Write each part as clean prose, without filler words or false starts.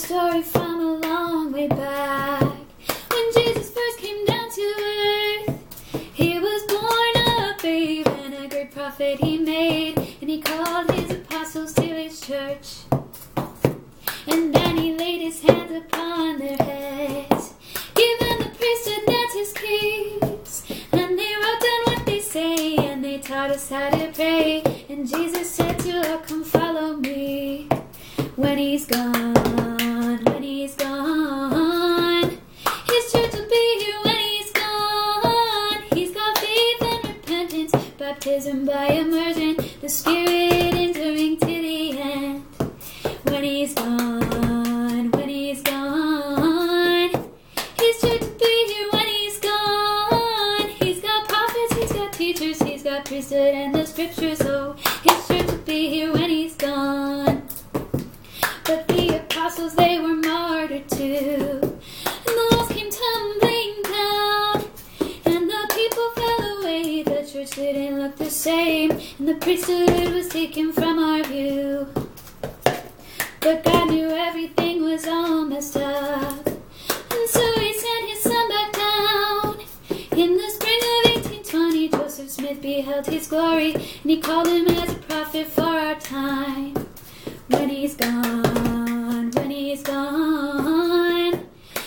story from a long way back. When Jesus first came down to earth, he was born a babe, and a great prophet he made, and he called his apostles to his church. And then he laid his hands upon their heads, gave them the priesthood and his keys, and they wrote down what they say, and they taught us how to pray. And Jesus said to all, come follow me. When he's gone, when he's gone, his church will be here when he's gone. He's got faith and repentance, baptism by immersion, the Spirit enduring to the end. When he's gone, when he's gone, his church will be here when he's gone. He's got prophets, he's got teachers, he's got priesthood and the scriptures. Oh, his church will be here when he's gone. But the apostles, they were martyred too, and the walls came tumbling down, and the people fell away. The church didn't look the same, and the priesthood was taken from our view. But God knew everything was all messed up, and so he sent his son back down. In the spring of 1820, Joseph Smith beheld his glory, and he called him as a prophet for our time. When he's gone, when he's gone,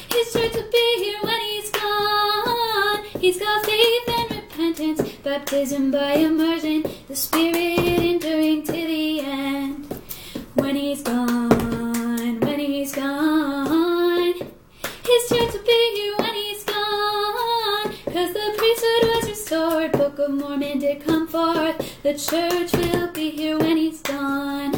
his church will be here when he's gone. He's got faith and repentance, baptism by immersion, the Spirit enduring to the end. When he's gone, when he's gone, his church will be here when he's gone. 'Cause the priesthood was restored, Book of Mormon did come forth, the church will be here when he's gone.